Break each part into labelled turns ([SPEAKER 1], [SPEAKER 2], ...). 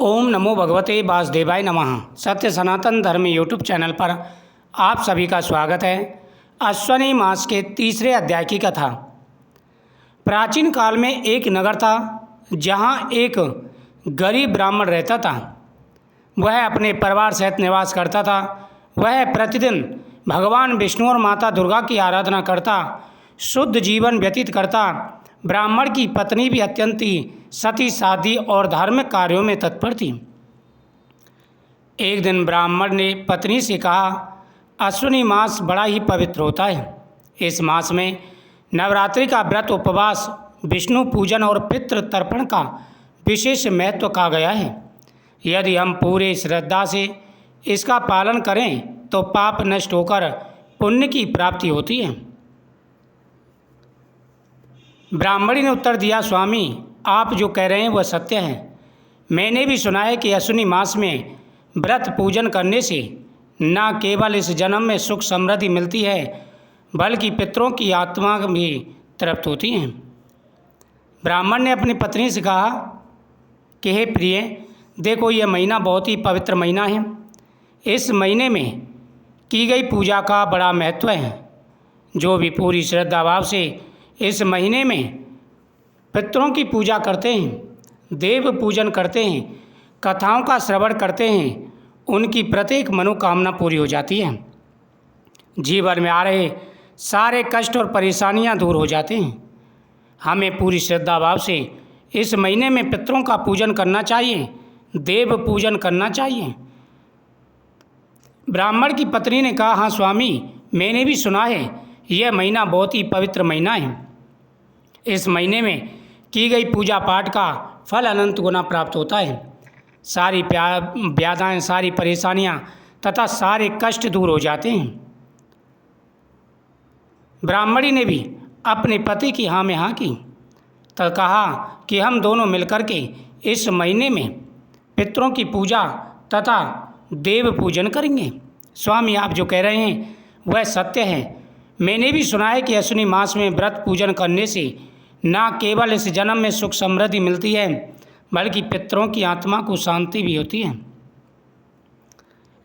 [SPEAKER 1] ओम नमो भगवते वासुदेवाय नमः। सत्य सनातन धर्म यूट्यूब चैनल पर आप सभी का स्वागत है। अश्विनी मास के तीसरे अध्याय की कथा। प्राचीन काल में एक नगर था जहाँ एक गरीब ब्राह्मण रहता था। वह अपने परिवार सहित निवास करता था। वह प्रतिदिन भगवान विष्णु और माता दुर्गा की आराधना करता, शुद्ध जीवन व्यतीत करता। ब्राह्मण की पत्नी भी अत्यंत सती साधी और धार्मिक कार्यों में तत्पर थी। एक दिन ब्राह्मण ने पत्नी से कहा, अश्विनी मास बड़ा ही पवित्र होता है। इस मास में नवरात्रि का व्रत, उपवास, विष्णु पूजन और पितृ तर्पण का विशेष महत्व कहा गया है। यदि हम पूरे श्रद्धा से इसका पालन करें तो पाप नष्ट होकर पुण्य की प्राप्ति होती है। ब्राह्मणी ने उत्तर दिया, स्वामी, आप जो कह रहे हैं वह सत्य है। मैंने भी सुना है कि अश्विनी मास में व्रत पूजन करने से न केवल इस जन्म में सुख समृद्धि मिलती है बल्कि पितरों की आत्मा भी तृप्त होती है। ब्राह्मण ने अपनी पत्नी से कहा कि हे प्रिय, देखो यह महीना बहुत ही पवित्र महीना है। इस महीने में की गई पूजा का बड़ा महत्व है। जो भी पूरी श्रद्धा भाव से इस महीने में पितरों की पूजा करते हैं, देव पूजन करते हैं, कथाओं का श्रवण करते हैं, उनकी प्रत्येक मनोकामना पूरी हो जाती है। जीवन में आ रहे सारे कष्ट और परेशानियां दूर हो जाते हैं। हमें पूरी श्रद्धा भाव से इस महीने में पितरों का पूजन करना चाहिए, देव पूजन करना चाहिए। ब्राह्मण की पत्नी ने कहा, हाँ स्वामी, मैंने भी सुना है यह महीना बहुत ही पवित्र महीना है। इस महीने में की गई पूजा पाठ का फल अनंत गुना प्राप्त होता है। सारी व्याधाएं, सारी परेशानियां तथा सारे कष्ट दूर हो जाते हैं। ब्राह्मणी ने भी अपने पति की हाँ में हाँ की, तो कहा कि हम दोनों मिलकर के इस महीने में पितरों की पूजा तथा देव पूजन करेंगे। स्वामी, आप जो कह रहे हैं वह सत्य है। मैंने भी सुना है कि अश्विनी मास में व्रत पूजन करने से न केवल इस जन्म में सुख समृद्धि मिलती है बल्कि पितरों की आत्मा को शांति भी होती है।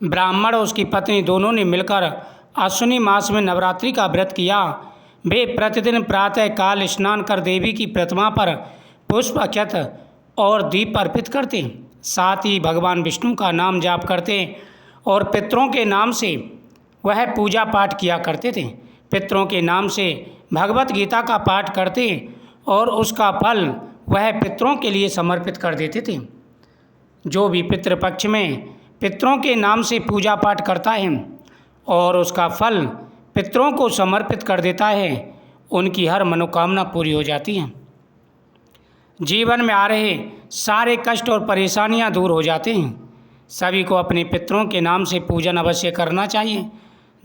[SPEAKER 1] ब्राह्मण और उसकी पत्नी दोनों ने मिलकर अश्विनी मास में नवरात्रि का व्रत किया। वे प्रतिदिन प्रातः काल स्नान कर देवी की प्रतिमा पर पुष्प, अक्षत और दीप अर्पित करते, साथ ही भगवान विष्णु का नाम जाप करते और पितरों के नाम से वह पूजा पाठ किया करते थे। पितरों के नाम से भगवत गीता का पाठ करते और उसका फल वह पितरों के लिए समर्पित कर देते थे। जो भी पितृपक्ष में पितरों के नाम से पूजा पाठ करता है और उसका फल पितरों को समर्पित कर देता है, उनकी हर मनोकामना पूरी हो जाती है। जीवन में आ रहे सारे कष्ट और परेशानियां दूर हो जाते हैं। सभी को अपने पितरों के नाम से पूजन अवश्य करना चाहिए,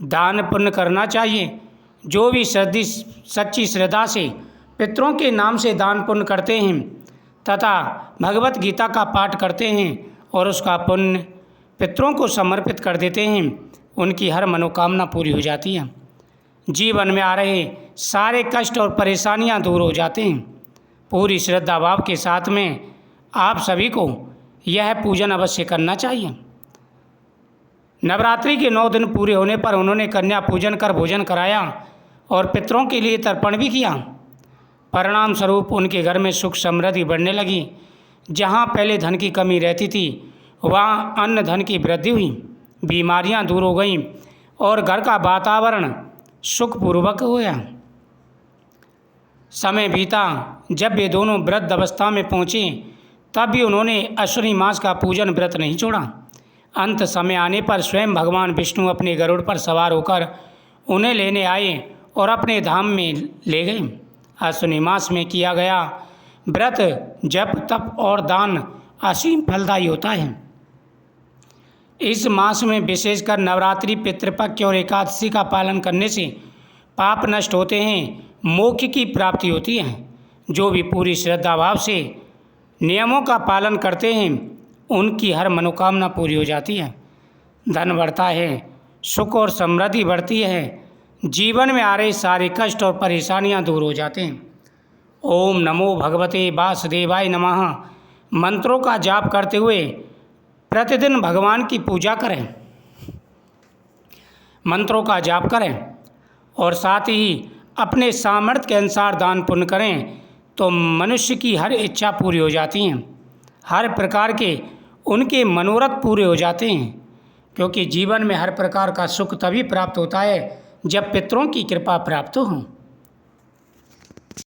[SPEAKER 1] दान पुण्य करना चाहिए। जो भी सच्ची श्रद्धा से पितरों के नाम से दान पुण्य करते हैं तथा भगवत गीता का पाठ करते हैं और उसका पुण्य पितरों को समर्पित कर देते हैं, उनकी हर मनोकामना पूरी हो जाती है। जीवन में आ रहे सारे कष्ट और परेशानियां दूर हो जाते हैं। पूरी श्रद्धा भाव के साथ में आप सभी को यह पूजन अवश्य करना चाहिए। नवरात्रि के 9 दिन पूरे होने पर उन्होंने कन्या पूजन कर भोजन कराया और पितरों के लिए तर्पण भी किया। परिणाम स्वरूप उनके घर में सुख समृद्धि बढ़ने लगी। जहाँ पहले धन की कमी रहती थी वहाँ अन्न धन की वृद्धि हुई, बीमारियाँ दूर हो गईं और घर का वातावरण सुखपूर्वक हो गया। समय बीता, जब वे दोनों वृद्ध अवस्था में पहुँचे तब भी उन्होंने अश्विनी मास का पूजन व्रत नहीं छोड़ा। अंत समय आने पर स्वयं भगवान विष्णु अपने गरुड़ पर सवार होकर उन्हें लेने आए और अपने धाम में ले गए। अश्विनी मास में किया गया व्रत, जप, तप और दान असीम फलदायी होता है। इस मास में विशेषकर नवरात्रि, पितृपक्ष और एकादशी का पालन करने से पाप नष्ट होते हैं, मोक्ष की प्राप्ति होती है। जो भी पूरी श्रद्धा भाव से नियमों का पालन करते हैं उनकी हर मनोकामना पूरी हो जाती है। धन बढ़ता है, सुख और समृद्धि बढ़ती है। जीवन में आ रहे सारे कष्ट और परेशानियां दूर हो जाते हैं। ओम नमो भगवते वासुदेवाय नमः। मंत्रों का जाप करते हुए प्रतिदिन भगवान की पूजा करें, मंत्रों का जाप करें और साथ ही अपने सामर्थ्य के अनुसार दान पुण्य करें तो मनुष्य की हर इच्छा पूरी हो जाती हैं, हर प्रकार के उनके मनोरथ पूरे हो जाते हैं। क्योंकि जीवन में हर प्रकार का सुख तभी प्राप्त होता है जब पितरों की कृपा प्राप्त हो।